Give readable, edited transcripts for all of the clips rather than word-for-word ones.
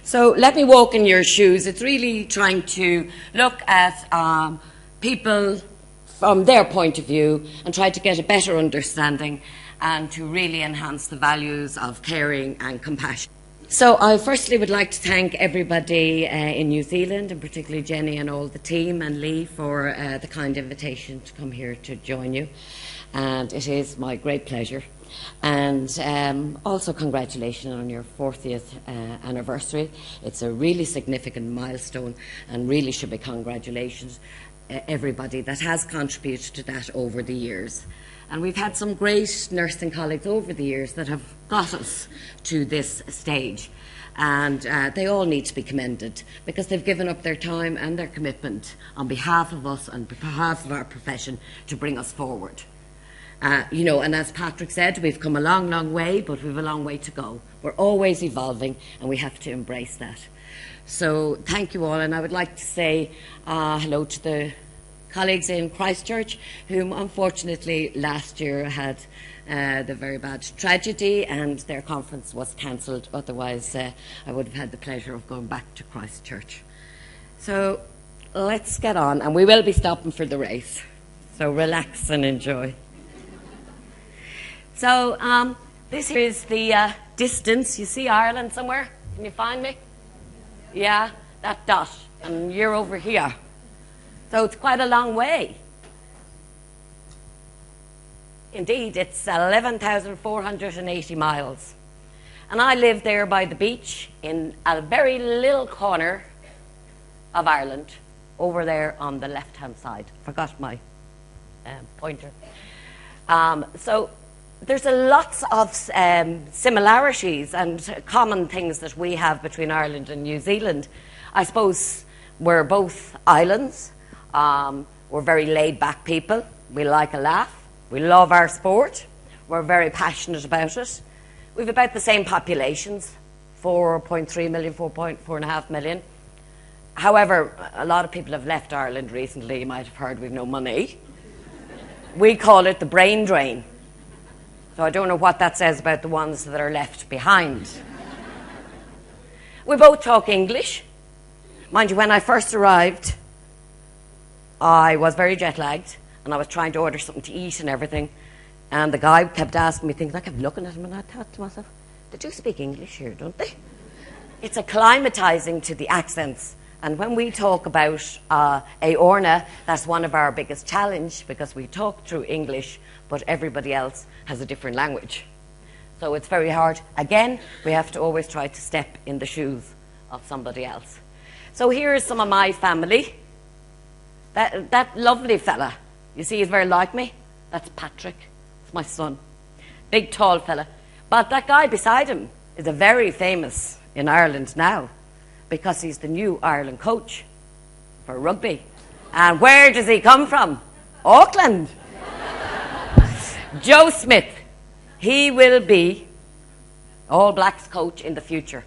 So let me walk in your shoes. It's really trying to look at people from their point of view and try to get a better understanding and to really enhance the values of caring and compassion. So I firstly would like to thank everybody in New Zealand, and particularly Jenny and all the team and Lee for the kind invitation to come here to join you. And it is my great pleasure. And also congratulations on your 40th anniversary. It's a really significant milestone and really should be congratulations everybody that has contributed to that over the years. And we've had some great nursing colleagues over the years that have got us to this stage. And they all need to be commended because they've given up their time and their commitment on behalf of us and behalf of our profession to bring us forward. You know, and as Patrick said, we've come a long, long way, but we've a long way to go. We're always evolving, and we have to embrace that. So thank you all, and I would like to say hello to the colleagues in Christchurch, whom unfortunately last year had the very bad tragedy, and their conference was cancelled. Otherwise, I would have had the pleasure of going back to Christchurch. So let's get on, and we will be stopping for the race. So relax and enjoy. So this is the distance. You see Ireland somewhere? Can you find me? Yeah, that dot. And you're over here. So it's quite a long way. Indeed, it's 11,480 miles. And I live there by the beach in a very little corner of Ireland, over there on the left-hand side. Forgot my pointer. So there's lots of similarities and common things that we have between Ireland and New Zealand. I suppose we're both islands. We're very laid-back people. We like a laugh. We love our sport. We're very passionate about it. We've about the same populations, 4.3 million, 4.5 million. However, a lot of people have left Ireland recently. You might have heard we've no money. We call it the brain drain. So I don't know what that says about the ones that are left behind. We both talk English. Mind you, when I first arrived, I was very jet-lagged, and I was trying to order something to eat and everything, and the guy kept asking me things. I kept looking at him, and I thought to myself, they do speak English here, don't they? It's acclimatizing to the accents. And when we talk about EORNA, that's one of our biggest challenge, because we talk through English, but everybody else has a different language. So it's very hard. Again, we have to always try to step in the shoes of somebody else. So here is some of my family. That lovely fella, you see he's very like me? That's Patrick. It's my son. Big, tall fella. But that guy beside him is a very famous in Ireland now, because he's the new Ireland coach for rugby. And where does he come from? Auckland. Joe Smith. He will be All Blacks coach in the future.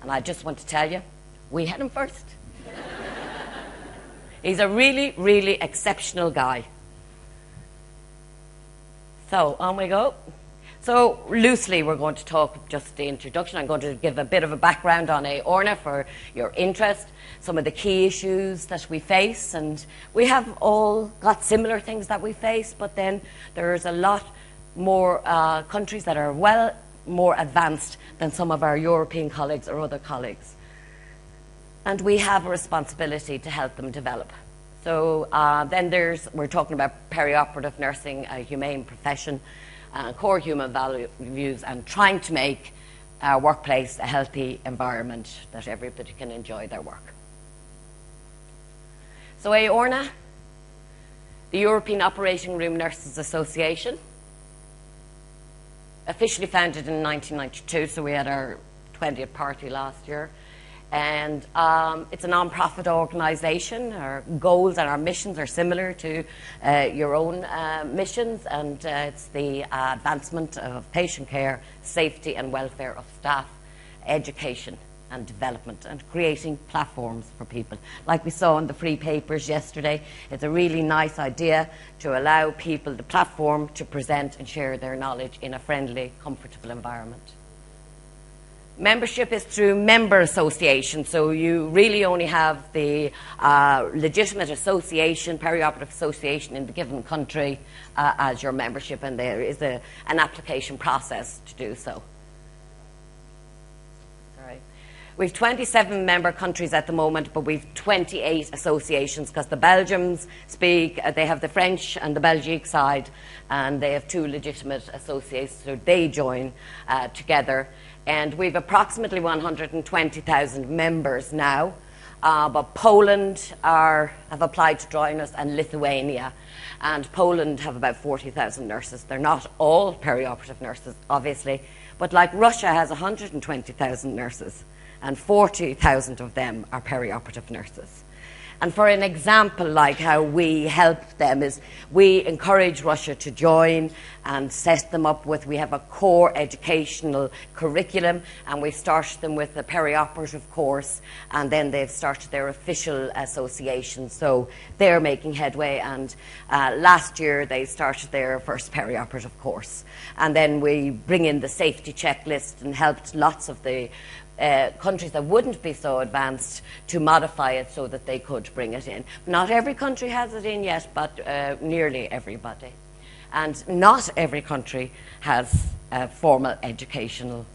And I just want to tell you, we had him first. He's a really, really exceptional guy. So on we go. So loosely we're going to talk just the introduction. I'm going to give a bit of a background on EORNA for your interest, some of the key issues that we face, and we have all got similar things that we face, but then there's a lot more countries that are well more advanced than some of our European colleagues or other colleagues. And we have a responsibility to help them develop. So then we're talking about perioperative nursing, a humane profession, core human values, and trying to make our workplace a healthy environment that everybody can enjoy their work. So EORNA, the European Operating Room Nurses Association, officially founded in 1992, so we had our 20th party last year. And it's a non-profit organisation. Our goals and our missions are similar to your own missions, and it's the advancement of patient care, safety and welfare of staff, education and development, and creating platforms for people. Like we saw in the free papers yesterday, it's a really nice idea to allow people the platform to present and share their knowledge in a friendly, comfortable environment. Membership is through member association, so you really only have the legitimate association, perioperative association in the given country as your membership, and there is an application process to do so. We've 27 member countries at the moment, but we've 28 associations because the Belgians they have the French and the Belgique side, and they have 2 legitimate associations, so they join together. And we've approximately 120,000 members now, but Poland have applied to join us, and Lithuania. And Poland have about 40,000 nurses. They're not all perioperative nurses, obviously, but like Russia has 120,000 nurses, and 40,000 of them are perioperative nurses. And for an example, like how we help them is we encourage Russia to join and set them up with, we have a core educational curriculum, and we started them with a perioperative course, and then they've started their official association, so they're making headway. And last year they started their first perioperative course. And then we bring in the safety checklist and helped lots of the countries that wouldn't be so advanced to modify it so that they could bring it in. Not every country has it in yet, but nearly everybody. And not every country has a formal educational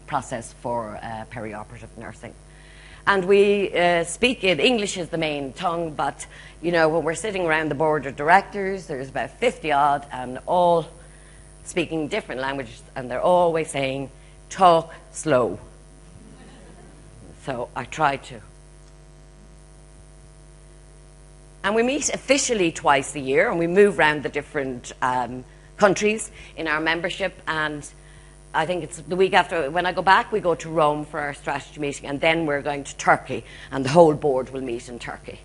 process for perioperative nursing. And we speak in English is the main tongue, but you know, when we're sitting around the board of directors, there's about 50 odd, and all speaking different languages, and they're always saying, talk slow. So I try to. And we meet officially twice a year, and we move around the different countries in our membership. And I think it's the week after, when I go back, we go to Rome for our strategy meeting, and then we're going to Turkey, and the whole board will meet in Turkey.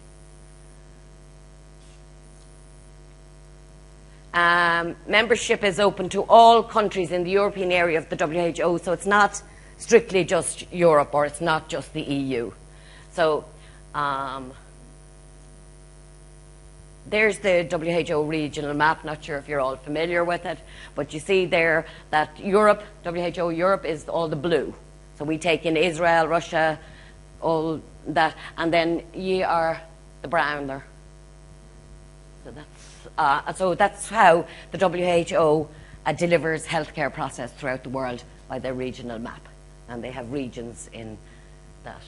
Membership is open to all countries in the European area of the WHO, so it's not strictly just Europe, or it's not just the EU. So there's the WHO regional map. Not sure if you're all familiar with it, but you see there that Europe, WHO Europe, is all the blue. So we take in Israel, Russia, all that, and then ye are the brown there. So that's how the WHO delivers healthcare process throughout the world, by their regional map. And they have regions in that.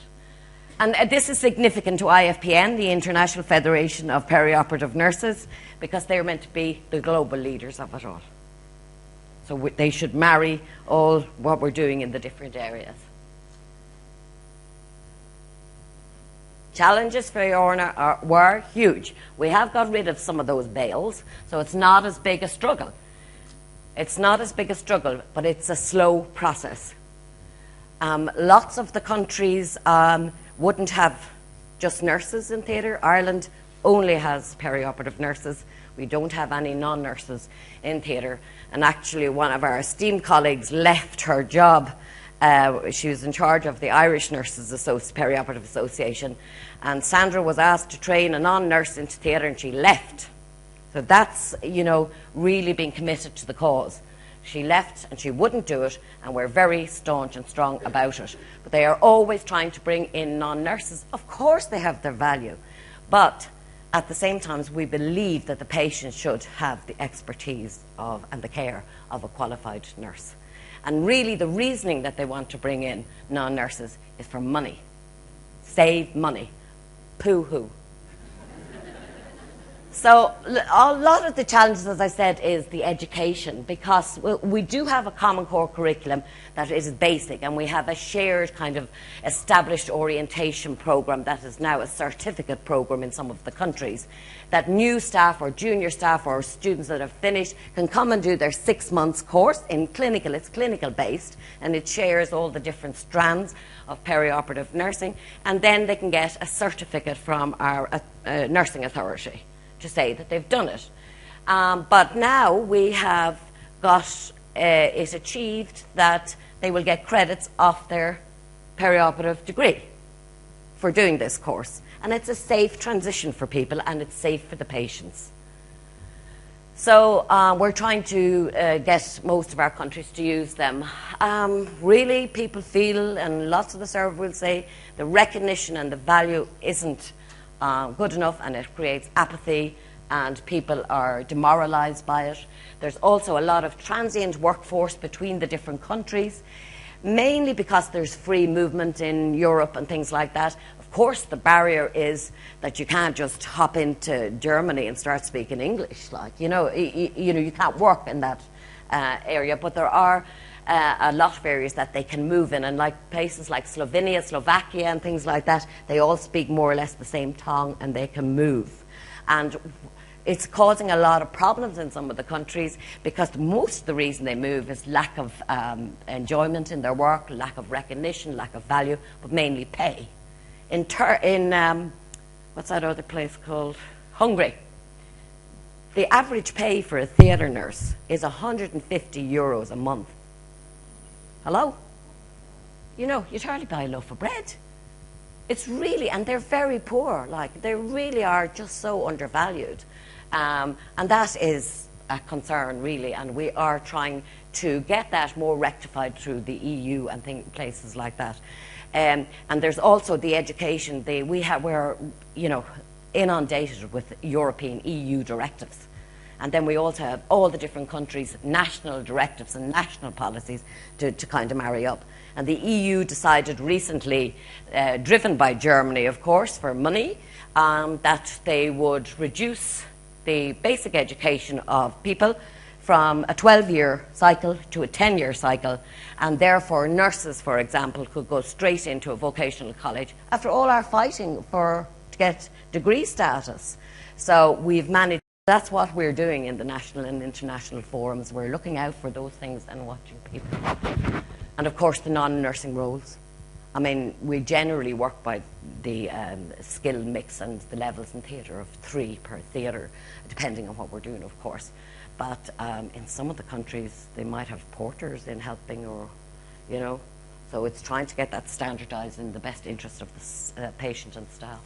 And this is significant to IFPN, the International Federation of Perioperative Nurses, because they're meant to be the global leaders of it all. So they should marry all what we're doing in the different areas. Challenges for EORNA were huge. We have got rid of some of those bales, so it's not as big a struggle. It's not as big a struggle, but it's a slow process. Lots of the countries wouldn't have just nurses in theatre. Ireland only has perioperative nurses. We don't have any non-nurses in theatre. And actually, one of our esteemed colleagues left her job. She was in charge of the Irish Nurses Perioperative Association. And Sandra was asked to train a non-nurse into theatre, and she left. So that's, you know, really being committed to the cause. She left and she wouldn't do it, and we're very staunch and strong about it. But they are always trying to bring in non-nurses. Of course they have their value, but at the same time we believe that the patient should have the expertise of and the care of a qualified nurse. And really the reasoning that they want to bring in non-nurses is for money. Save money. Pooh-hoo. So a lot of the challenges, as I said, is the education, because we do have a common core curriculum that is basic, and we have a shared kind of established orientation program that is now a certificate program in some of the countries, that new staff or junior staff or students that have finished can come and do their 6 months course in clinical. It's clinical based, and it shares all the different strands of perioperative nursing, and then they can get a certificate from our nursing authority to say that they've done it. But now we have got it achieved that they will get credits off their perioperative degree for doing this course. And it's a safe transition for people, and it's safe for the patients. So we're trying to get most of our countries to use them. Really, people feel, and lots of the survey will say, the recognition and the value isn't good enough, and it creates apathy, and people are demoralised by it. There's also a lot of transient workforce between the different countries, mainly because there's free movement in Europe and things like that. Of course, the barrier is that you can't just hop into Germany and start speaking English. Like, you can't work in that area, but there are a lot of areas that they can move in, and like places like Slovenia, Slovakia and things like that, they all speak more or less the same tongue and they can move. And it's causing a lot of problems in some of the countries, because most of the reason they move is lack of enjoyment in their work, lack of recognition, lack of value, but mainly pay. In what's that other place called? Hungary. The average pay for a theatre nurse is 150 euros a month. Hello? You'd hardly buy a loaf of bread. It's really, and they're very poor. Like, they really are just so undervalued. And that is a concern, really, and we are trying to get that more rectified through the EU and places like that. And there's also the education. We're inundated with European EU directives. And then we also have all the different countries' national directives and national policies to kind of marry up. And the EU decided recently, driven by Germany, of course, for money, that they would reduce the basic education of people from a 12-year cycle to a 10-year cycle, and therefore nurses, for example, could go straight into a vocational college after all our fighting to get degree status. So we've managed. That's what we're doing in the national and international forums. We're looking out for those things and watching people. And of course the non-nursing roles. I mean, we generally work by the skill mix and the levels in theatre of 3 per theatre, depending on what we're doing, of course. But in some of the countries, they might have porters in helping, or, so it's trying to get that standardised in the best interest of the patient and staff.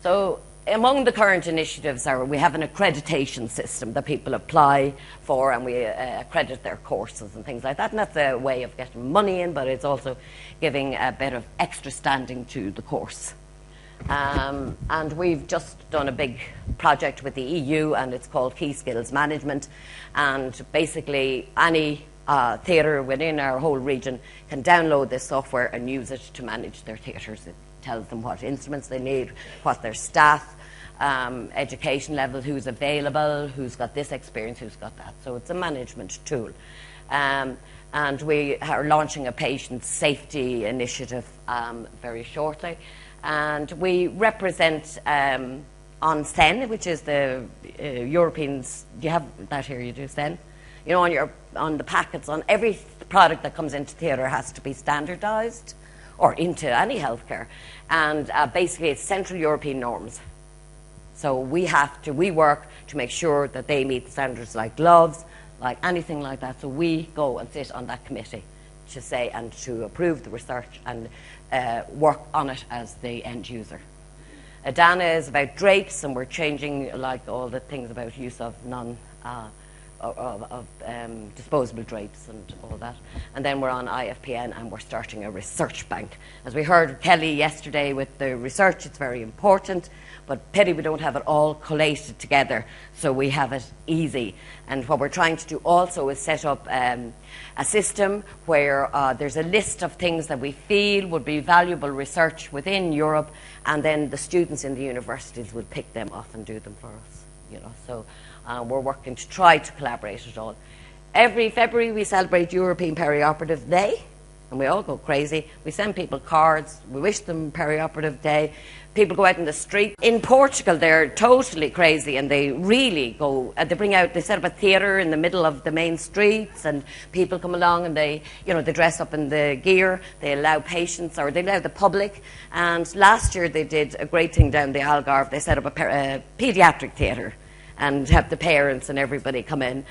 So among the current initiatives we have an accreditation system that people apply for, and we accredit their courses and things like that. And that's a way of getting money in, but it's also giving a bit of extra standing to the course. And we've just done a big project with the EU, and it's called Key Skills Management. And basically any theatre within our whole region can download this software and use it to manage their theatres. It tells them what instruments they need, what their staff education level, who's available, who's got this experience, who's got that. So it's a management tool. And we are launching a patient safety initiative very shortly. And we represent on SEN, which is the Europeans. Do you have that here? You do SEN? On the packets, on every product that comes into theatre has to be standardised, or into any healthcare. And basically it's Central European norms. So we work to make sure that they meet the standards, like gloves, like anything like that. So we go and sit on that committee to say and to approve the research and work on it as the end user. Adana is about drapes, and we're changing like all the things about use of disposable drapes and all that. And then we're on IFPN, and we're starting a research bank. As we heard Kelly yesterday with the research, it's very important, but pity we don't have it all collated together so we have it easy. And what we're trying to do also is set up a system where there's a list of things that we feel would be valuable research within Europe, and then the students in the universities will pick them off and do them for us. So we're working to try to collaborate it all. Every February we celebrate European Perioperative Day, and we all go crazy. We send people cards, we wish them Perioperative Day. People go out in the street. In Portugal they're totally crazy, and they really go, they set up a theatre in the middle of the main streets, and people come along and they dress up in the gear. They allow patients, or they allow the public. And last year they did a great thing down the Algarve. They set up a paediatric theatre. and have the parents and everybody come in.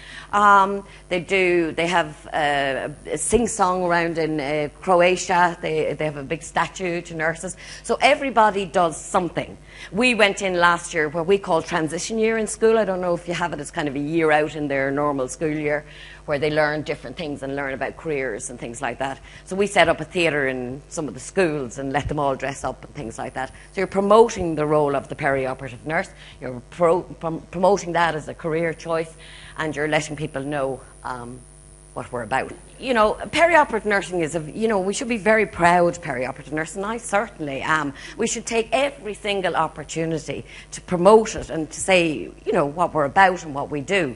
They have a sing-song around in Croatia. They have a big statue to nurses. So everybody does something. We went in last year where we call transition year in school. I don't know if you have it as kind of a year out in their normal school year, where they learn different things and learn about careers and things like that. So we set up a theatre in some of the schools and let them all dress up and things like that. So you're promoting the role of the perioperative nurse. You're promoting that as a career choice, and you're letting people know what we're about. You know, perioperative nursing is, we should be very proud perioperative nurse, and I certainly am. We should take every single opportunity to promote it and to say, what we're about and what we do.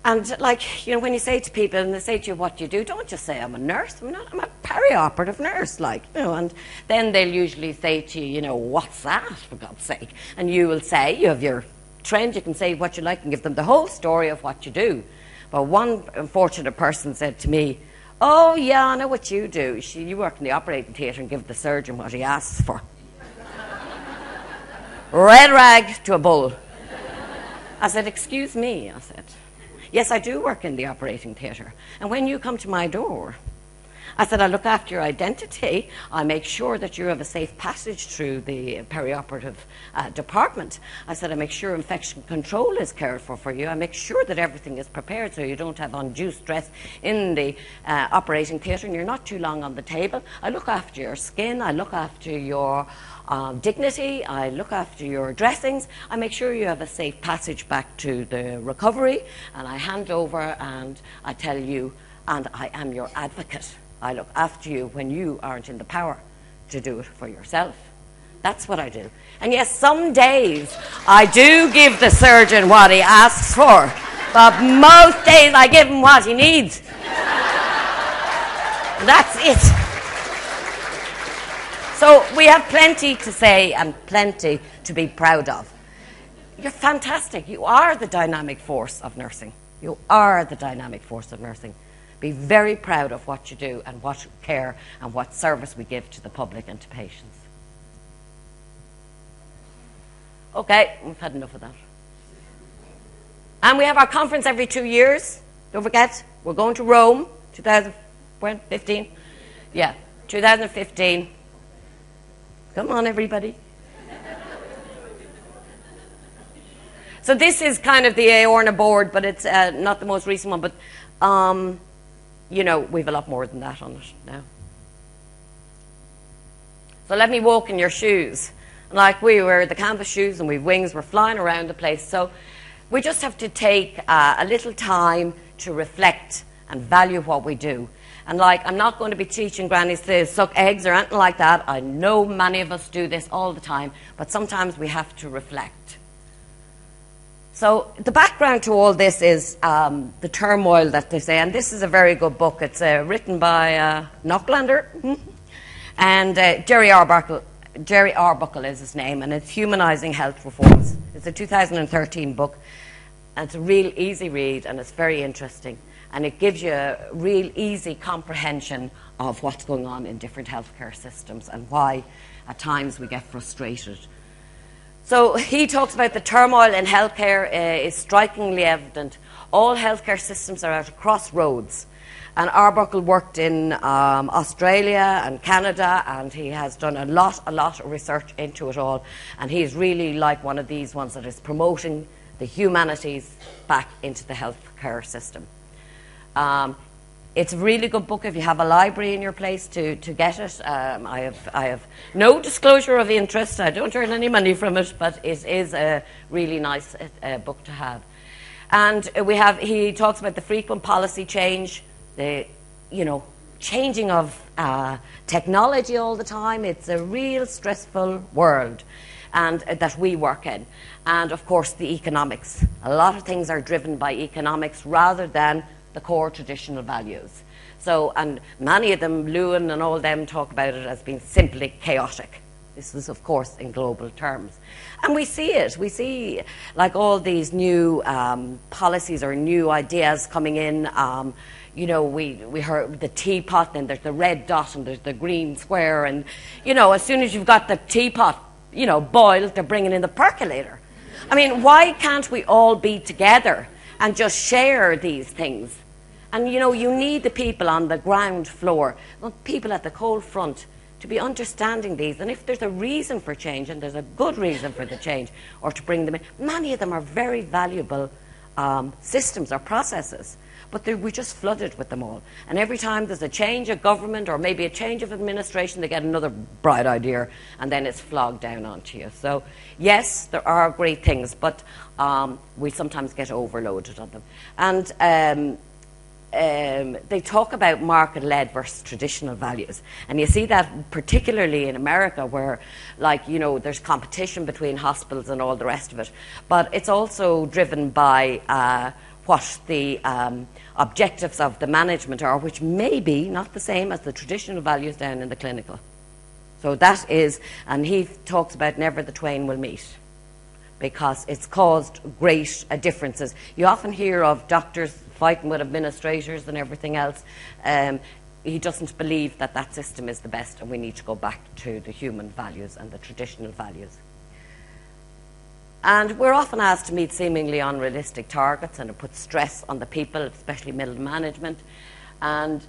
And when you say to people and they say to you what you do, don't just say I'm a nurse. I'm a perioperative nurse, and then they'll usually say to you, what's that, for God's sake? And you will say, you have your trend, you can say what you like and give them the whole story of what you do. But one unfortunate person said to me, oh yeah, I know what you do. You work in the operating theatre and give the surgeon what he asks for. Red rag to a bull. I said, excuse me, I said. Yes, I do work in the operating theatre. And when you come to my door, I said, I look after your identity. I make sure that you have a safe passage through the perioperative department. I said, I make sure infection control is cared for you. I make sure that everything is prepared so you don't have undue stress in the operating theatre and you're not too long on the table. I look after your skin. I look after your dignity. I look after your dressings. I make sure you have a safe passage back to the recovery, and I hand over and I tell you, and I am your advocate. I look after you when you aren't in the power to do it for yourself. That's what I do. And yes, some days I do give the surgeon what he asks for, but most days I give him what he needs. That's it. So we have plenty to say and plenty to be proud of. You're fantastic. You are the dynamic force of nursing. You are the dynamic force of nursing. Be very proud of what you do and what care and what service we give to the public and to patients. Okay, we've had enough of that. And we have our conference every 2 years. Don't forget, we're going to Rome, 2015. Yeah, 2015. Come on, everybody. So this is kind of the EORNA board, but it's not the most recent one. But, we have a lot more than that on it now. So let me walk in your shoes. Like we wear the canvas shoes and we've wings, we're flying around the place. So we just have to take a little time to reflect and value what we do. And I'm not going to be teaching grannies to suck eggs or anything like that. I know many of us do this all the time, but sometimes we have to reflect. So the background to all this is the turmoil that they say, and this is a very good book. It's written by Knocklander, and Jerry Arbuckle is his name, and it's Humanizing Health Reforms. It's a 2013 book, and it's a real easy read, and it's very interesting. And it gives you a real easy comprehension of what's going on in different healthcare systems and why at times we get frustrated. So he talks about the turmoil in healthcare is strikingly evident. All healthcare systems are at a crossroads. And Arbuckle worked in Australia and Canada, and he has done a lot of research into it all. And he's really like one of these ones that is promoting the humanities back into the healthcare system. It's a really good book if you have a library in your place to get it. I have no disclosure of interest. I don't earn any money from it, but it is a really nice book to have. And he talks about the frequent policy change, the changing of technology all the time. It's a real stressful world and that we work in. And of course the economics. A lot of things are driven by economics rather than the core traditional values. So, and many of them, Lewin and all them, talk about it as being simply chaotic. This is, of course, in global terms. And we see it. We see, all these new policies or new ideas coming in. We heard the teapot, and there's the red dot, and there's the green square. And, as soon as you've got the teapot, boiled, they're bringing in the percolator. I mean, why can't we all be together and just share these things? And, you know, you need the people on the ground floor, people at the cold front, to be understanding these. And if there's a reason for change, and there's a good reason for the change, or to bring them in, many of them are very valuable systems or processes. But we're just flooded with them all. And every time there's a change of government or maybe a change of administration, they get another bright idea, and then it's flogged down onto you. So, yes, there are great things, but we sometimes get overloaded on them. And they talk about market-led versus traditional values. And you see that particularly in America where, like, you know, there's competition between hospitals and all the rest of it. But it's also driven by what the objectives of the management are, which may be not the same as the traditional values down in the clinical. So that is, and he talks about never the twain will meet, because it's caused great differences. You often hear of doctors fighting with administrators and everything else. He doesn't believe that that system is the best, and we need to go back to the human values and the traditional values. And we're often asked to meet seemingly unrealistic targets, and it puts stress on the people, especially middle management. And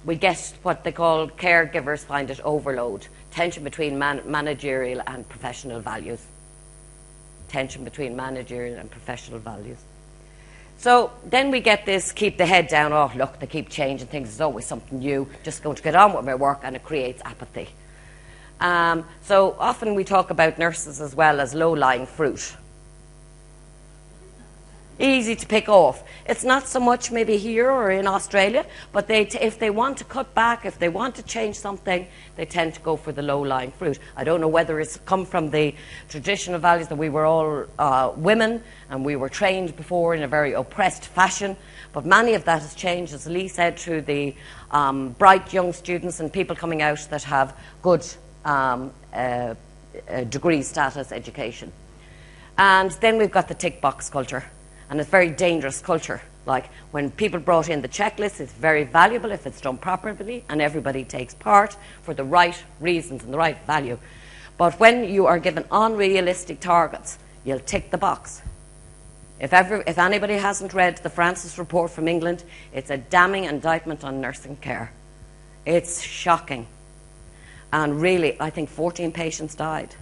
we get what they call, caregivers find it overload, tension between managerial and professional values. Tension between managerial and professional values. So then we get this, keep the head down, oh look, they keep changing things, there's always something new, just going to get on with my work, and it creates apathy. So often we talk about nurses as well as low-lying fruit. Easy to pick off. It's not so much maybe here or in Australia, but if they want to cut back, if they want to change something, they tend to go for the low-lying fruit. I don't know whether it's come from the traditional values that we were all women and we were trained before in a very oppressed fashion, but many of that has changed, as Lee said, through the bright young students and people coming out that have good degree status education. And then we've got the tick box culture. And it's a very dangerous culture. Like, when people brought in the checklist, it's very valuable if it's done properly and everybody takes part for the right reasons and the right value. But when you are given unrealistic targets, you'll tick the box. If anybody hasn't read the Francis report from England, it's a damning indictment on nursing care. It's shocking. And really, I think 14 patients died.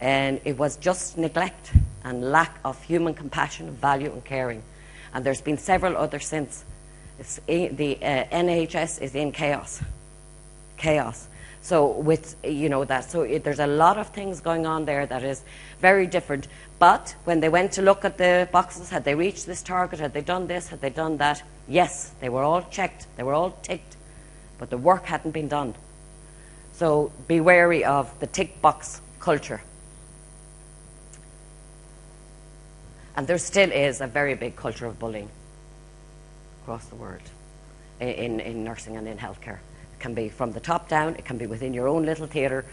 And it was just neglect and lack of human compassion, value and caring. And there's been several others since. The NHS is in chaos. Chaos. So with, you know, that, so there's a lot of things going on there that is very different. But when they went to look at the boxes, had they reached this target, had they done this, had they done that? Yes, they were all checked, they were all ticked, but the work hadn't been done. So be wary of the tick box culture. And there still is a very big culture of bullying across the world in nursing and in healthcare. It can be from the top down, it can be within your own little theatre,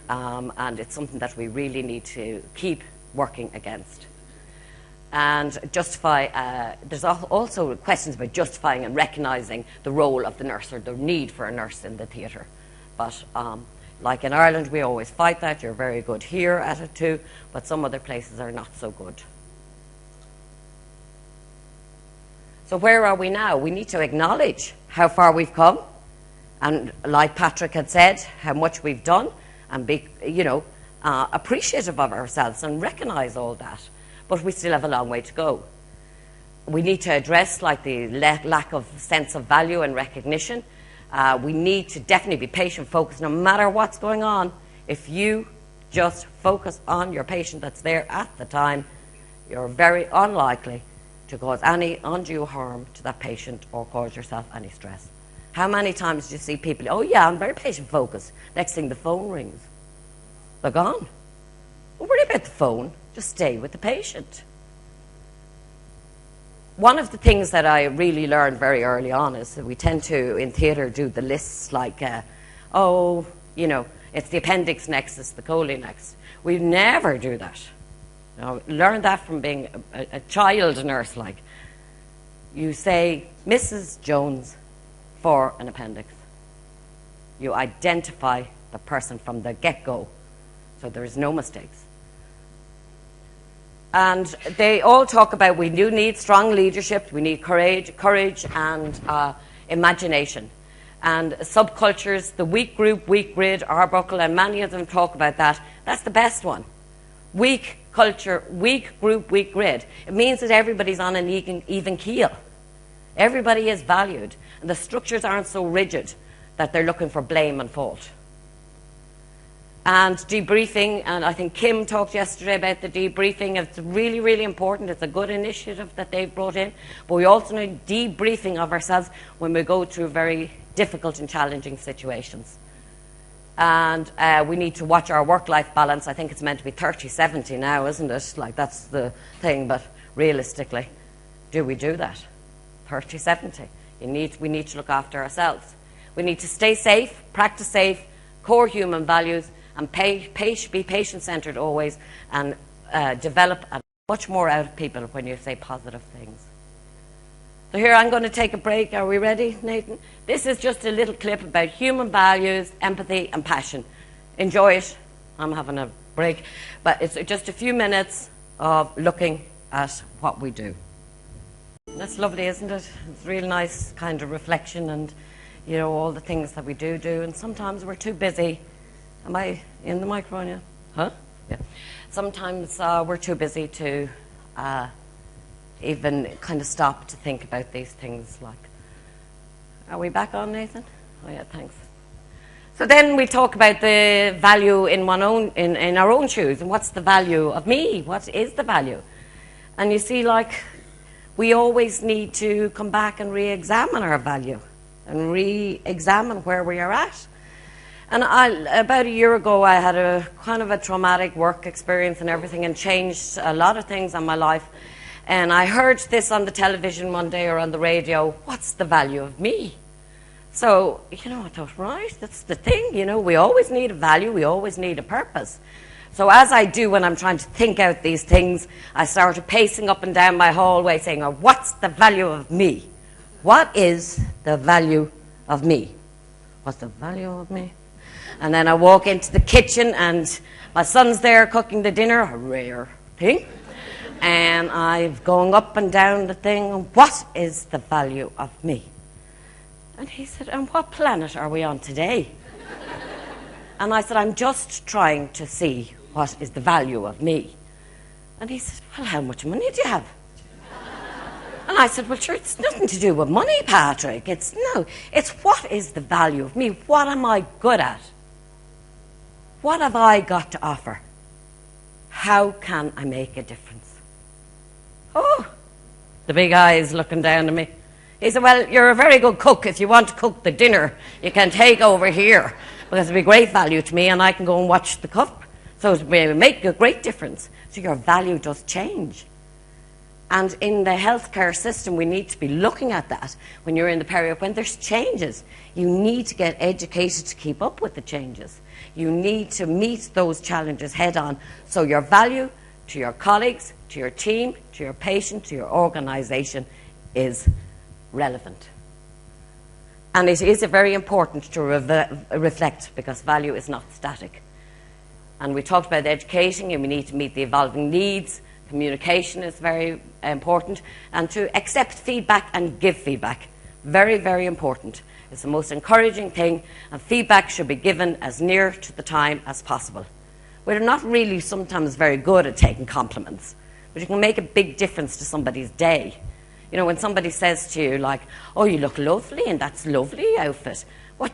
and it's something that we really need to keep working against. And justify, there's also questions about justifying and recognising the role of the nurse or the need for a nurse in the theatre. But like in Ireland, we always fight that. You're very good here at it too, but some other places are not so good. So where are we now? We need to acknowledge how far we've come, and like Patrick had said, how much we've done, and be, you know, appreciative of ourselves and recognise all that. But we still have a long way to go. We need to address like the lack of sense of value and recognition. We need to definitely be patient-focused no matter what's going on. If you just focus on your patient that's there at the time, you're very unlikely to cause any undue harm to that patient or cause yourself any stress. How many times do you see people, oh yeah, I'm very patient-focused. Next thing the phone rings. They're gone. Don't worry about the phone. Just stay with the patient. One of the things that I really learned very early on is that we tend to, in theatre, do the lists like, oh, you know, it's the appendix next, it's the chole next. We never do that. You know, learn that from being a child nurse. Like, you say, Mrs. Jones for an appendix. You identify the person from the get-go, so there is no mistakes. And they all talk about we do need strong leadership, we need courage and imagination. And subcultures, the weak group, weak grid, Arbuckle, and many of them talk about that. That's the best one. Weak culture, weak group, weak grid. It means that everybody's on an even keel. Everybody is valued. And the structures aren't so rigid that they're looking for blame and fault. And debriefing, and I think Kim talked yesterday about the debriefing. It's really, really important. It's a good initiative that they've brought in. But we also need debriefing of ourselves when we go through very difficult and challenging situations. And we need to watch our work-life balance. I think it's meant to be 30-70 now, isn't it? Like, that's the thing. But realistically, do we do that? 30-70. We need to look after ourselves. We need to stay safe, practice safe, core human values, and be patient-centred always, and develop much more out of people when you say positive things. So here, I'm going to take a break. Are we ready, Nathan? This is just a little clip about human values, empathy, and passion. Enjoy it. I'm having a break. But it's just a few minutes of looking at what we do. That's lovely, isn't it? It's a real nice kind of reflection and, you know, all the things that we do. And sometimes we're too busy. Am I in the microphone yet? Huh? Yeah. Sometimes we're too busy to even kind of stop to think about these things. Like, are we back on, Nathan? Oh yeah, thanks. So then we talk about the value in our own shoes, and what's the value of me? What is the value? And you see, like, we always need to come back and re-examine our value and re-examine where we are at. And about a year ago, I had a kind of a traumatic work experience and everything, and changed a lot of things in my life. And I heard this on the television one day or on the radio, what's the value of me? So, you know, I thought, right, that's the thing, you know, we always need a value, we always need a purpose. So as I do when I'm trying to think out these things, I started pacing up and down my hallway saying, oh, what's the value of me? What is the value of me? What's the value of me? And then I walk into the kitchen and my son's there cooking the dinner, a rare thing. And I'm going up and down the thing, what is the value of me? And he said, and what planet are we on today? And I said, I'm just trying to see what is the value of me. And he said, well, how much money do you have? And I said, well, sure, it's nothing to do with money, Patrick. It's what is the value of me? What am I good at? What have I got to offer? How can I make a difference? Oh, the big eyes looking down at me. He said, well, you're a very good cook. If you want to cook the dinner, you can take over here, because it'll be great value to me, and I can go and watch the cup. So it will make a great difference. So your value does change. And in the healthcare system, we need to be looking at that. When you're in the periop, when there's changes, you need to get educated to keep up with the changes. You need to meet those challenges head on. So your value to your colleagues, to your team, to your patient, to your organisation is relevant. And it is very important to reflect, because value is not static. And we talked about educating, and we need to meet the evolving needs. Communication is very important, and to accept feedback and give feedback. Very, very important. It's the most encouraging thing, and feedback should be given as near to the time as possible. We're not really sometimes very good at taking compliments, but you can make a big difference to somebody's day. You know, when somebody says to you, like, oh, you look lovely in that lovely outfit, we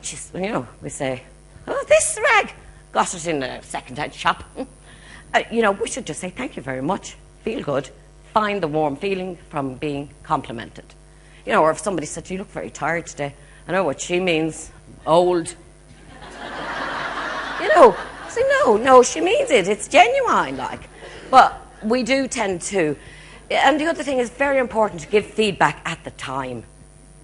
say, oh, this rag, got it in a second-hand shop. We should just say, thank you very much, feel good, find the warm feeling from being complimented. You know, or if somebody said, you look very tired today, I know what she means, old. Say, no, she means it, it's genuine, like. But we do tend to. And the other thing is very important to give feedback at the time.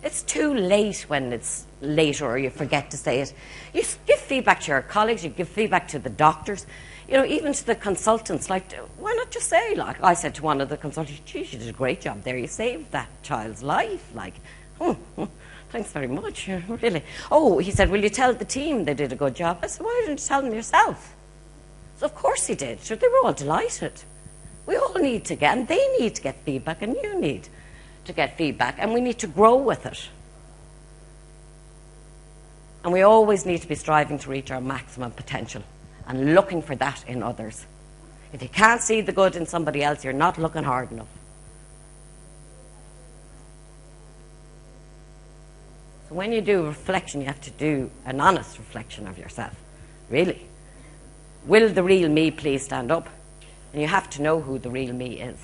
It's too late when it's later or you forget to say it. You give feedback to your colleagues, you give feedback to the doctors, even to the consultants. Like, why not just say, like, I said to one of the consultants, gee, you did a great job there, you saved that child's life. Like, thanks very much, really. Oh, he said, will you tell the team they did a good job? I said, why didn't you tell them yourself? So of course he did. Sure, they were all delighted. We all need to get, and they need to get feedback, and you need to get feedback, and we need to grow with it. And we always need to be striving to reach our maximum potential and looking for that in others. If you can't see the good in somebody else, you're not looking hard enough. So when you do reflection, you have to do an honest reflection of yourself. Really. Will the real me please stand up? And you have to know who the real me is.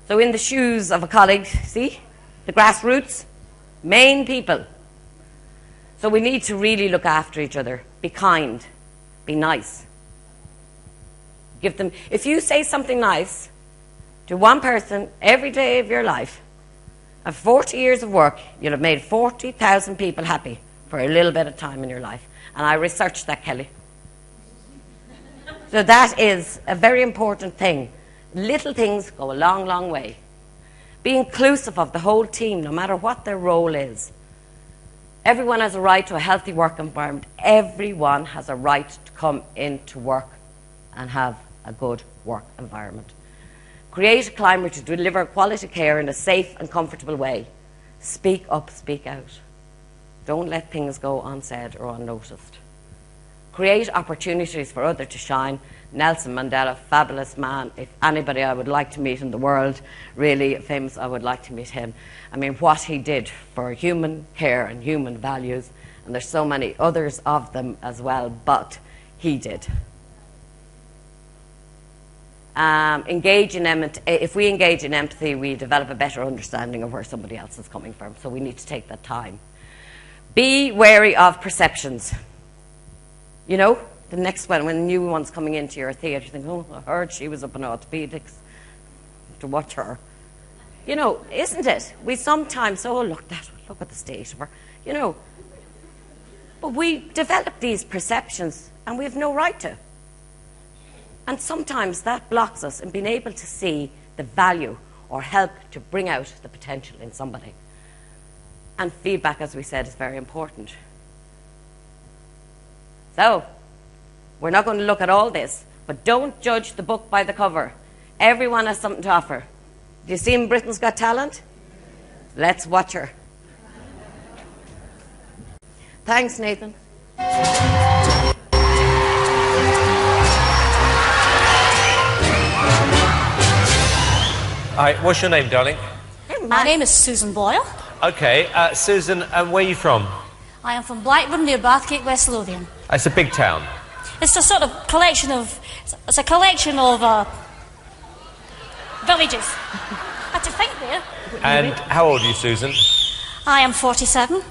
So in the shoes of a colleague, see? The grassroots, main people. So we need to really look after each other. Be kind. Be nice. Give them, if you say something nice to one person every day of your life, and 40 years of work, you'll have made 40,000 people happy for a little bit of time in your life. And I researched that, Kelly. So that is a very important thing. Little things go a long, long way. Be inclusive of the whole team, no matter what their role is. Everyone has a right to a healthy work environment. Everyone has a right to come into work and have a good work environment. Create a climate to deliver quality care in a safe and comfortable way. Speak up, speak out. Don't let things go unsaid or unnoticed. Create opportunities for others to shine. Nelson Mandela, fabulous man. If anybody I would like to meet in the world, really famous, I would like to meet him. I mean, what he did for human care and human values, and there's so many others of them as well, but he did. If we engage in empathy, we develop a better understanding of where somebody else is coming from, so we need to take that time. Be wary of perceptions. You know, the next one, when a new one's coming into your theatre, you think, oh, I heard she was up in orthopaedics. To watch her. You know, isn't it? We sometimes, oh, look at the state of her. You know, but we develop these perceptions, and we have no right to. And sometimes that blocks us in being able to see the value or help to bring out the potential in somebody. And feedback, as we said, is very important. So, we're not going to look at all this, but don't judge the book by the cover. Everyone has something to offer. Do you see Britain's Got Talent? Let's watch her. Thanks, Nathan. Hi, what's your name, darling? My name is Susan Boyle. Okay, Susan, where are you from? I am from Blackburn, near Bathgate, West Lothian. It's a big town. It's a sort of collection of... It's a collection of villages. I had to think there. And how old are you, Susan? I am 47.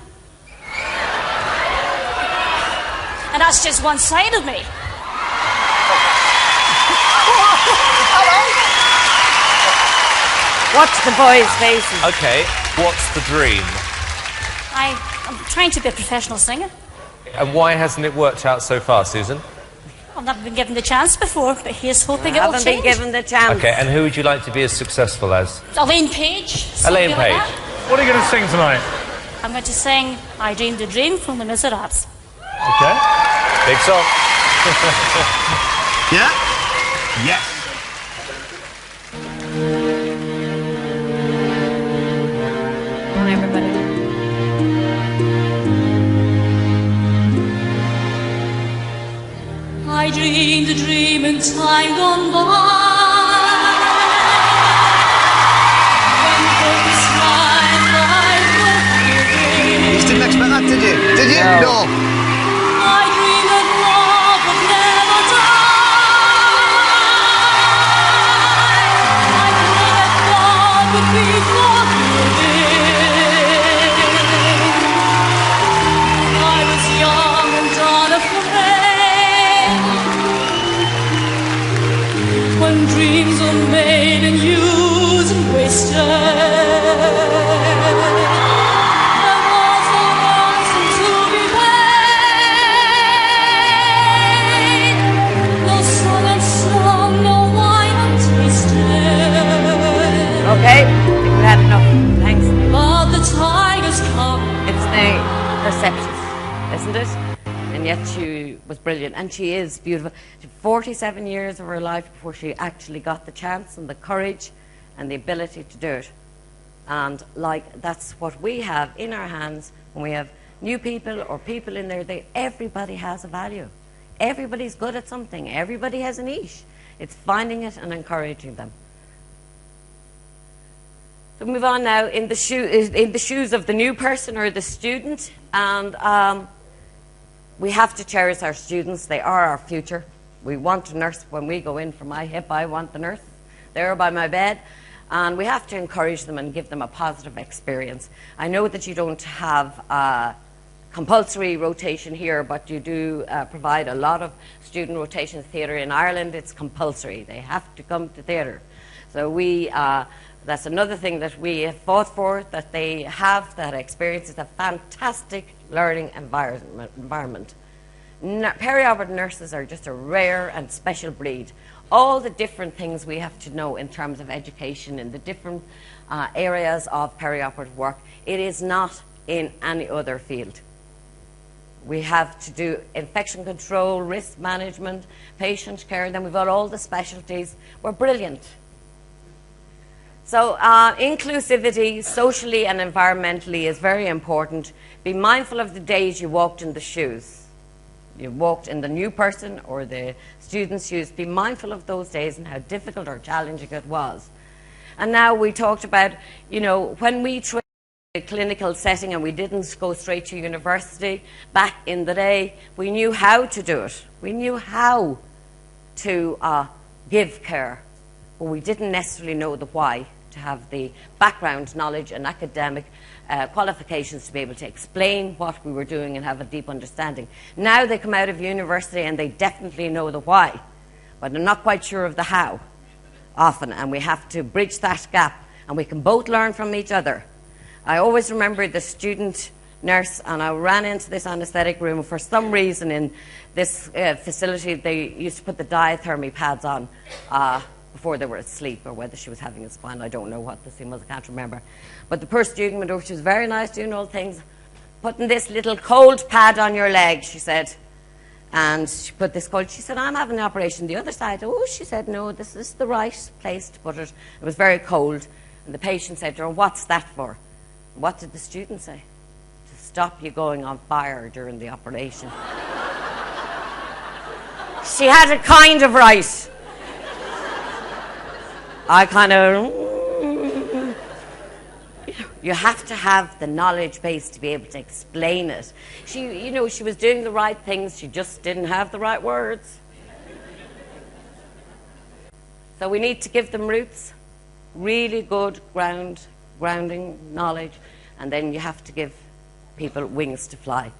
And that's just one side of me. Watch the boys' faces. Okay, what's the dream? I'm trying to be a professional singer. And why hasn't it worked out so far, Susan? I've never been given the chance before, but here's hoping it will change. Haven't been given the chance. Okay, and who would you like to be as successful as? Elaine Page. Elaine Like Page. that. What are you going to sing tonight? I'm going to sing I Dreamed a Dream from Les Miserables. Okay. Big song. Yeah? Yes. Come on, everybody. I dreamed a dream in time gone by. When hope smiled, life was giving. You didn't expect that, did you? Did you? No. I dreamed that love would never die. I dreamed that God would be forgiving. I was young and unafraid. When dreams are made and used and wasted, there was no ransom to be paid, no song unsung, no wine untasted. Okay, I think we've had enough. Thanks. But the tigers come. It's the perceptions, isn't it? And yet you was brilliant, and she is beautiful. She had 47 years of her life before she actually got the chance and the courage and the ability to do it. And like, that's what we have in our hands when we have new people or people in there. Everybody has a value. Everybody's good at something. Everybody has a niche. It's finding it and encouraging them. So move on now in the shoes of the new person or the student, and we have to cherish our students. They are our future. We want a nurse. When we go in for my hip, I want the nurse there by my bed, and we have to encourage them and give them a positive experience. I know that you don't have compulsory rotation here, but you do provide a lot of student rotation theatre. In Ireland, it's compulsory. They have to come to theatre. So that's another thing that we have fought for, that they have that experience. It's a fantastic learning environment. Perioperative nurses are just a rare and special breed. All the different things we have to know in terms of education in the different areas of perioperative work, it is not in any other field. We have to do infection control, risk management, patient care, and then we've got all the specialties. We're brilliant. So inclusivity, socially and environmentally, is very important. Be mindful of the days you walked in the shoes. You walked in the new person or the student's shoes. Be mindful of those days and how difficult or challenging it was. And now we talked about, you know, when we trained in a clinical setting and we didn't go straight to university, back in the day, we knew how to do it. We knew how to give care, but we didn't necessarily know the why, to have the background knowledge and academic qualifications to be able to explain what we were doing and have a deep understanding. Now they come out of university and they definitely know the why, but they're not quite sure of the how often, and we have to bridge that gap, and we can both learn from each other. I always remember the student nurse, and I ran into this anaesthetic room. For some reason in this facility, they used to put the diathermy pads on before they were asleep, or whether she was having a spine. I don't know what the scene was, I can't remember. But the first student went over, she was very nice, doing all things, putting this little cold pad on your leg, she said. And she put this cold, she said, I'm having an operation the other side. Oh, she said, no, this is the right place to put it. It was very cold. And the patient said to her, what's that for? What did the student say? To stop you going on fire during the operation. She had it kind of right. I kind of, you have to have the knowledge base to be able to explain it. She, you know, she was doing the right things, she just didn't have the right words. So we need to give them roots, really good grounding knowledge, and then you have to give people wings to fly.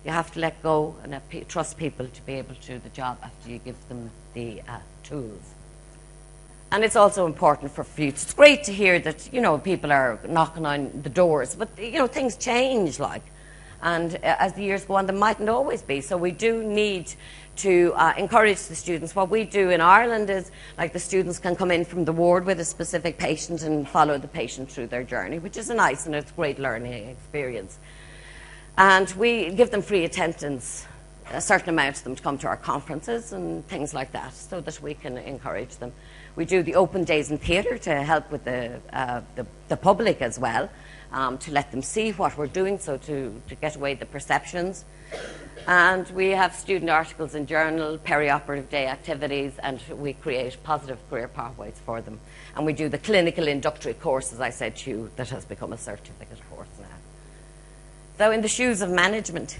You have to let go and trust people to be able to do the job after you give them the tools. And it's also important for future. It's great to hear that, you know, people are knocking on the doors, but, you know, things change, like. And as the years go on, they mightn't always be. So we do need to encourage the students. What we do in Ireland is, like, the students can come in from the ward with a specific patient and follow the patient through their journey, which is nice, and it's a great learning experience. And we give them free attendance, a certain amount of them, to come to our conferences and things like that, so that we can encourage them. We do the open days in theatre to help with the public as well, to let them see what we're doing, so to get away the perceptions. And we have student articles in journal, perioperative day activities, and we create positive career pathways for them. And we do the clinical inductory course, as I said to you, that has become a certificate course now. So in the shoes of management,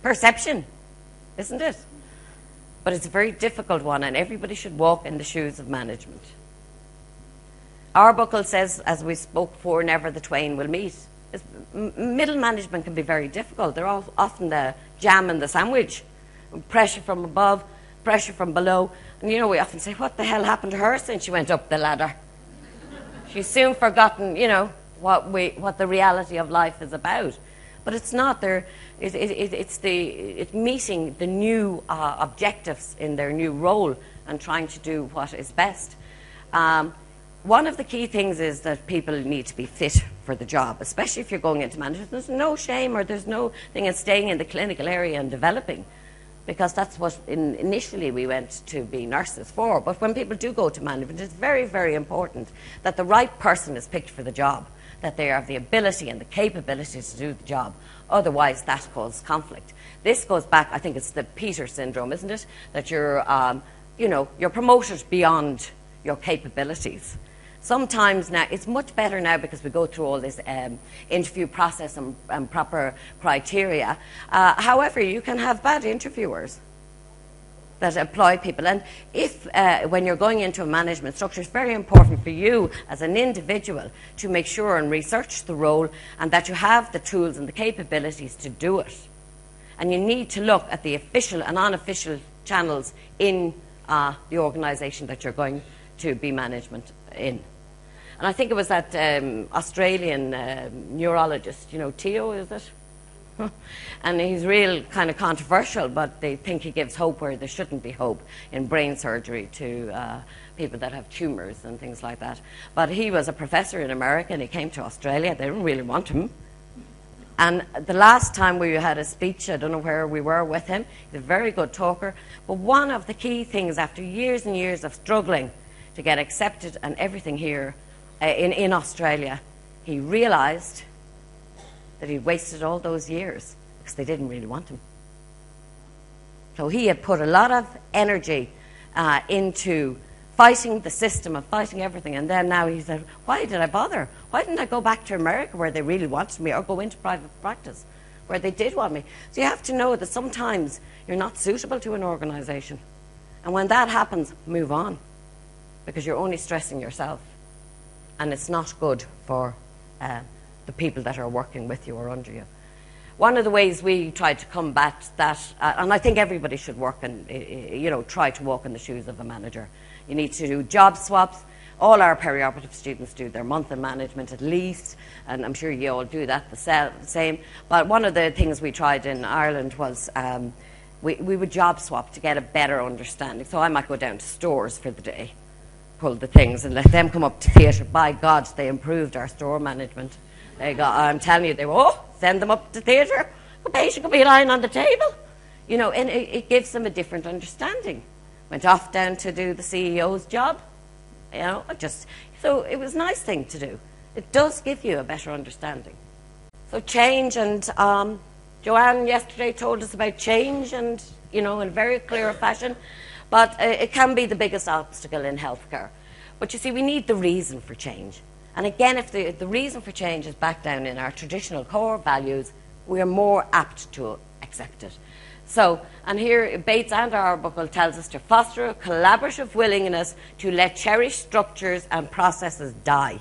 perception, isn't it? But it's a very difficult one, and everybody should walk in the shoes of management. Arbuckle says, as we spoke before, never the twain will meet. Middle management can be very difficult. They're often the jam in the sandwich. Pressure from above, pressure from below. And, you know, we often say, what the hell happened to her since she went up the ladder? She's soon forgotten, you know, what the reality of life is about. But it's not. It's meeting the new objectives in their new role and trying to do what is best. one of the key things is that people need to be fit for the job, especially if you're going into management. There's no shame or there's no thing in staying in the clinical area and developing, because that's what initially we went to be nurses for. But when people do go to management, it's very, very important that the right person is picked for the job, that they have the ability and the capability to do the job. Otherwise, that causes conflict. This goes back, I think it's the Peter syndrome, isn't it? That you're promoted beyond your capabilities. Sometimes now, it's much better now because we go through all this interview process and proper criteria. However, you can have bad interviewers that employ people. And if, when you're going into a management structure, it's very important for you as an individual to make sure and research the role and that you have the tools and the capabilities to do it. And you need to look at the official and unofficial channels in the organisation that you're going to be management in. And I think it was that Australian neurologist, Theo, is it? And he's real kind of controversial, but they think he gives hope where there shouldn't be hope in brain surgery to people that have tumours and things like that. But he was a professor in America and he came to Australia. They didn't really want him. And the last time we had a speech, I don't know where we were with him, he's a very good talker, but one of the key things after years and years of struggling to get accepted and everything here in Australia, he realised that he'd wasted all those years because they didn't really want him. So he had put a lot of energy into fighting the system and fighting everything, and then now he said, why did I bother? Why didn't I go back to America where they really wanted me, or go into private practice where they did want me? So you have to know that sometimes you're not suitable to an organisation, and when that happens, move on, because you're only stressing yourself, and it's not good for the people that are working with you or under you. One of the ways we try to combat that, and I think everybody should work and try to walk in the shoes of a manager. You need to do job swaps. All our perioperative students do their month in management at least, and I'm sure you all do that the same. But one of the things we tried in Ireland was we would job swap to get a better understanding. So I might go down to stores for the day, pull the things, and let them come up to theatre. By God, they improved our store management. I'm telling you, send them up to theatre. A patient could be lying on the table. And it gives them a different understanding. Went off down to do the CEO's job. So it was a nice thing to do. It does give you a better understanding. So change, and Joanne yesterday told us about change, and in a very clear fashion. But it can be the biggest obstacle in healthcare. But you see, we need the reason for change. And again, if the reason for change is back down in our traditional core values, we are more apt to accept it. So, and here Bates and Arbuckle tells us to foster a collaborative willingness to let cherished structures and processes die.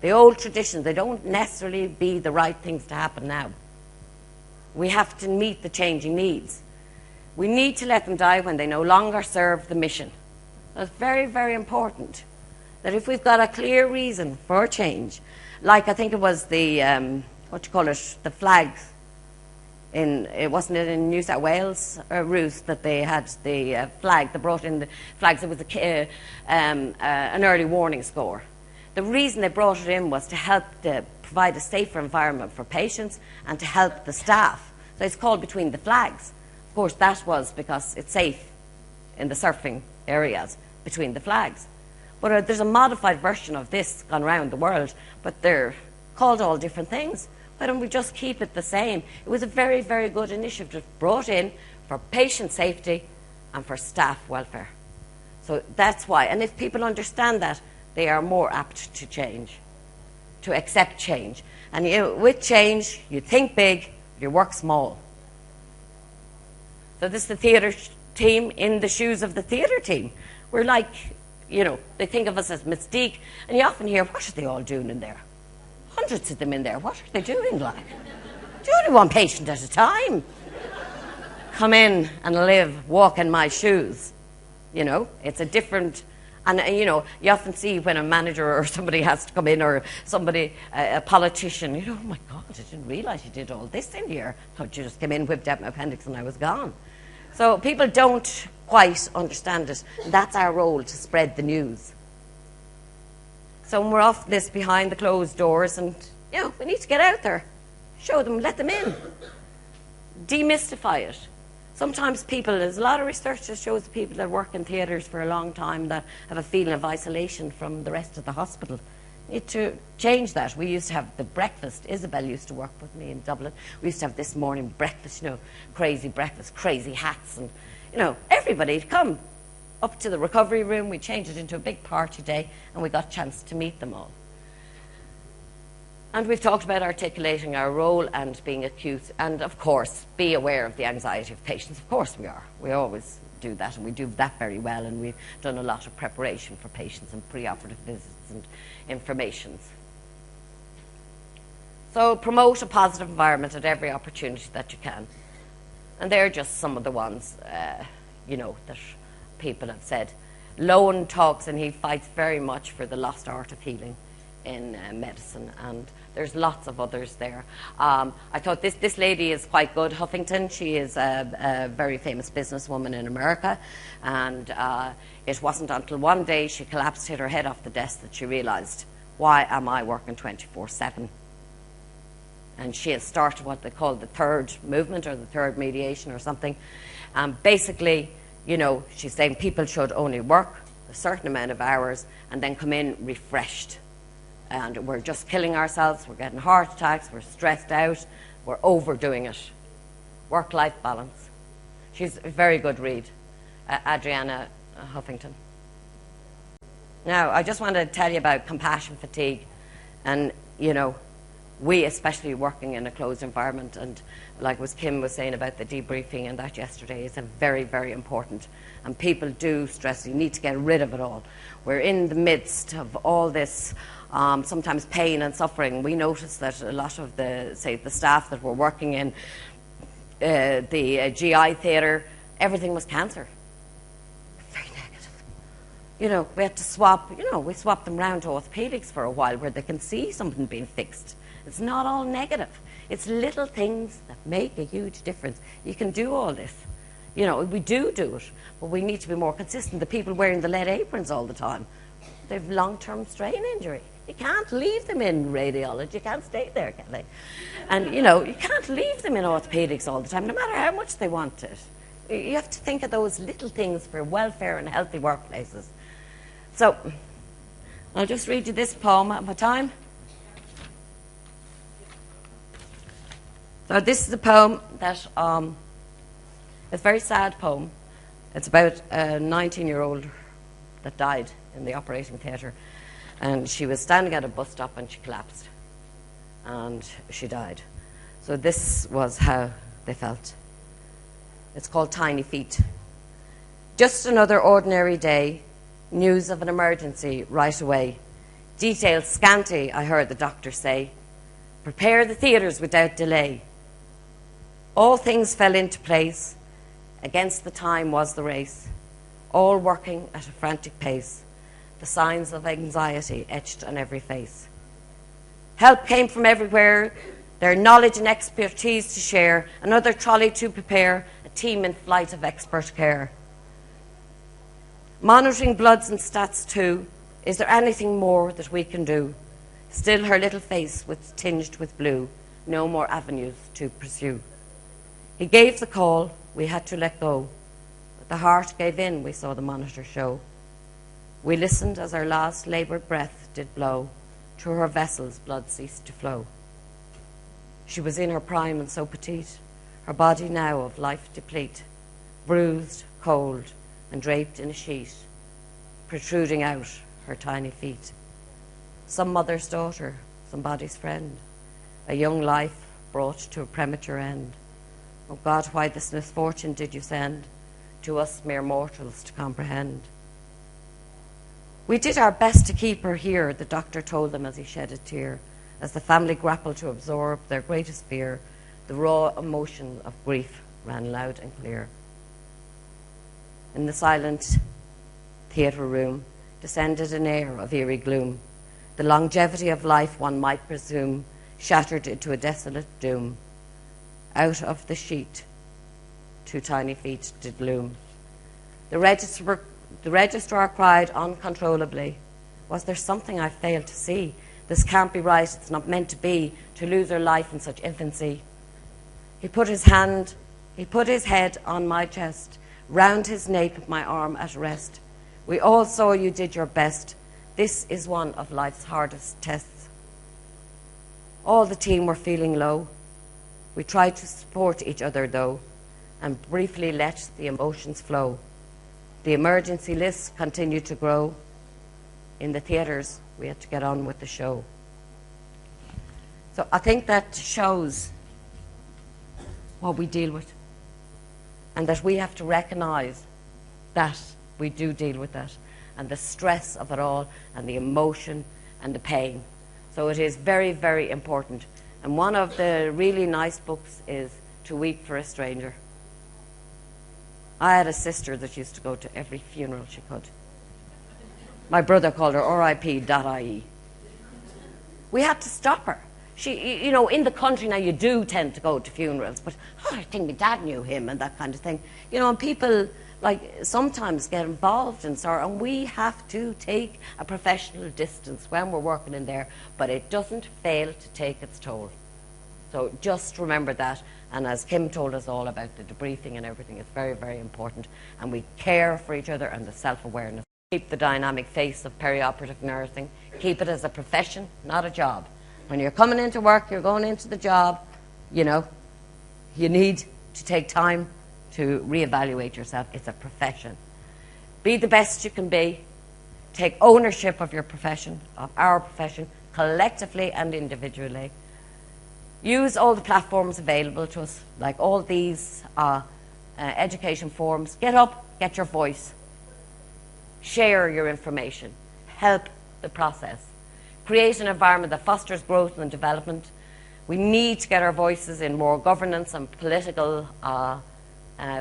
The old traditions, they don't necessarily be the right things to happen now. We have to meet the changing needs. We need to let them die when they no longer serve the mission. That's very, very important. That if we've got a clear reason for change, like I think it was the, the flags, wasn't it in New South Wales, Ruth, that they had the flag, they brought in the flags. It was an early warning score. The reason they brought it in was to help provide a safer environment for patients and to help the staff. So it's called Between the Flags. Of course, that was because it's safe in the surfing areas between the flags. But there's a modified version of this gone around the world, but they're called all different things. Why don't we just keep it the same? It was a very, very good initiative brought in for patient safety and for staff welfare. So that's why. And if people understand that, they are more apt to change, to accept change. And with change, you think big, you work small. So this is the theatre team in the shoes of the theatre team. We're like, they think of us as mystique. And you often hear, what are they all doing in there? Hundreds of them in there. What are they doing, like? Do only one patient at a time. Come in and walk in my shoes. It's a different... And, you often see when a manager or somebody has to come in, or somebody, a politician, oh my God, I didn't realise you did all this in here. I thought you just came in, whipped out my appendix and I was gone. So people don't quite understand it. And that's our role, to spread the news. So when we're off this behind the closed doors, and we need to get out there, show them, let them in, demystify it. Sometimes people, there's a lot of research that shows people that work in theatres for a long time that have a feeling of isolation from the rest of the hospital. Need to change that. We used to have the breakfast. Isabel used to work with me in Dublin. We used to have this morning breakfast, crazy breakfast, crazy hats, and everybody'd come up to the recovery room. We changed it into a big party day, and we got a chance to meet them all. And we've talked about articulating our role and being acute, and of course, be aware of the anxiety of patients. Of course we are. We always do that, and we do that very well, and we've done a lot of preparation for patients and preoperative visits and informations. So promote a positive environment at every opportunity that you can. And they're just some of the ones, that people have said. Lowen talks, and he fights very much for the lost art of healing in medicine, and there's lots of others there. I thought this lady is quite good, Huffington. She is a very famous businesswoman in America, and it wasn't until one day she collapsed, hit her head off the desk, that she realised, why am I working 24/7? And she has started what they call the third movement, or the third mediation, or something. Basically, she's saying people should only work a certain amount of hours and then come in refreshed. And we're just killing ourselves, we're getting heart attacks, we're stressed out, we're overdoing it. Work-life balance. She's a very good read, Adriana Huffington. Now, I just want to tell you about compassion fatigue. And, we, especially working in a closed environment, and like Kim was saying about the debriefing and that yesterday, is a very, very important. And people do stress, you need to get rid of it all. We're in the midst of all this sometimes pain and suffering. We noticed that a lot of the staff that were working in the GI theatre, everything was cancer. Very negative. We had to swap, we swapped them round to orthopedics for a while where they can see something being fixed. It's not all negative. It's little things that make a huge difference. You can do all this. We do it, but we need to be more consistent. The people wearing the lead aprons all the time, they've long-term strain injury. You can't leave them in radiology. You can't stay there, can they? And, you can't leave them in orthopedics all the time, no matter how much they want it. You have to think of those little things for welfare and healthy workplaces. So, I'll just read you this poem at my time. So this is a poem that, it's a very sad poem. It's about a 19-year-old that died in the operating theatre. And she was standing at a bus stop and she collapsed. And she died. So this was how they felt. It's called Tiny Feet. Just another ordinary day. News of an emergency right away. Details scanty, I heard the doctor say. Prepare the theatres without delay. All things fell into place. Against the time was the race. All working at a frantic pace. The signs of anxiety etched on every face. Help came from everywhere, their knowledge and expertise to share, another trolley to prepare, a team in flight of expert care. Monitoring bloods and stats too, is there anything more that we can do? Still her little face was tinged with blue, no more avenues to pursue. He gave the call, we had to let go, but the heart gave in, we saw the monitor show. We listened as our last laboured breath did blow. Through her vessels blood ceased to flow. She was in her prime and so petite, her body now of life deplete, bruised, cold, and draped in a sheet, protruding out her tiny feet. Some mother's daughter, somebody's friend, a young life brought to a premature end. Oh God, why this misfortune did you send to us mere mortals to comprehend? We did our best to keep her here, the doctor told them as he shed a tear, as the family grappled to absorb their greatest fear. The raw emotion of grief ran loud and clear. In the silent theatre room descended an air of eerie gloom. The longevity of life, one might presume, shattered into a desolate doom. Out of the sheet, 2 tiny feet did loom. The registrar cried uncontrollably, Was there something I failed to see? This can't be right, it's not meant to be, to lose her life in such infancy. He put his head on my chest, round his nape my arm at rest. We all saw you did your best. This is one of life's hardest tests. All the team were feeling low. We tried to support each other though, and briefly let the emotions flow. The emergency lists continued to grow. In the theatres, we had to get on with the show. So I think that shows what we deal with, and that we have to recognise that we do deal with that, and the stress of it all, and the emotion and the pain. So it is very, very important. And one of the really nice books is To Weep for a Stranger. I had a sister that used to go to every funeral she could. My brother called her RIP.ie. We had to stop her. She, you know, in the country now you do tend to go to funerals, but I think my dad knew him and that kind of thing. You know, and people like sometimes get involved in sorrow, and we have to take a professional distance when we're working in there, but it doesn't fail to take its toll. So just remember that, and as Kim told us all about the debriefing and everything, it's very, very important, and we care for each other and the self-awareness. Keep the dynamic face of perioperative nursing. Keep it as a profession, not a job. When you're coming into work, you're going into the job, you know, you need to take time to reevaluate yourself. It's a profession. Be the best you can be. Take ownership of your profession, of our profession, collectively and individually. Use all the platforms available to us, like all these education forums. Get up, get your voice. Share your information. Help the process. Create an environment that fosters growth and development. We need to get our voices in more governance and political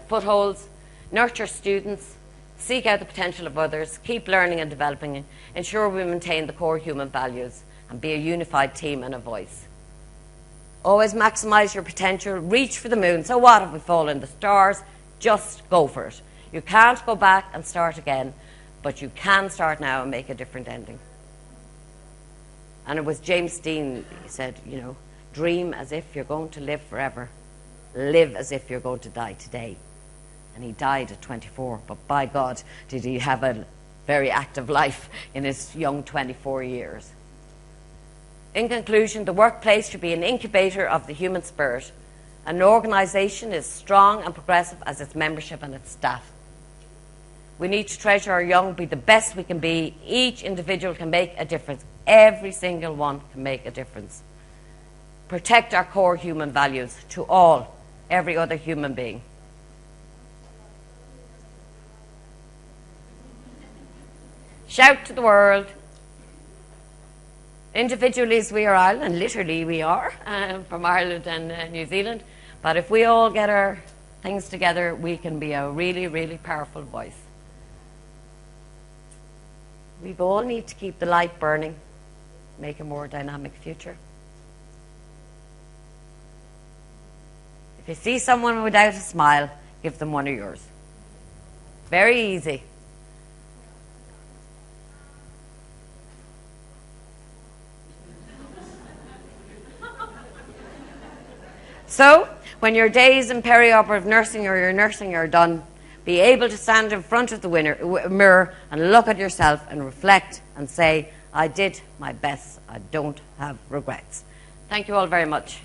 footholds. Nurture students. Seek out the potential of others. Keep learning and developing. Ensure we maintain the core human values and be a unified team and a voice. Always maximise your potential. Reach for the moon. So what if we fall in the stars? Just go for it. You can't go back and start again, but you can start now and make a different ending. And it was James Dean, he said, you know, dream as if you're going to live forever. Live as if you're going to die today. And he died at 24, but by God, did he have a very active life in his young 24 years. In conclusion, the workplace should be an incubator of the human spirit. An organisation is strong and progressive as its membership and its staff. We need to treasure our young, be the best we can be. Each individual can make a difference. Every single one can make a difference. Protect our core human values to all, every other human being. Shout to the world. Individually as we are Ireland, literally we are, from Ireland and New Zealand. But if we all get our things together, we can be a really, really powerful voice. We all need to keep the light burning, make a more dynamic future. If you see someone without a smile, give them one of yours. Very easy. So, when your days in perioperative nursing or your nursing are done, be able to stand in front of the mirror and look at yourself and reflect and say, I did my best. I don't have regrets. Thank you all very much.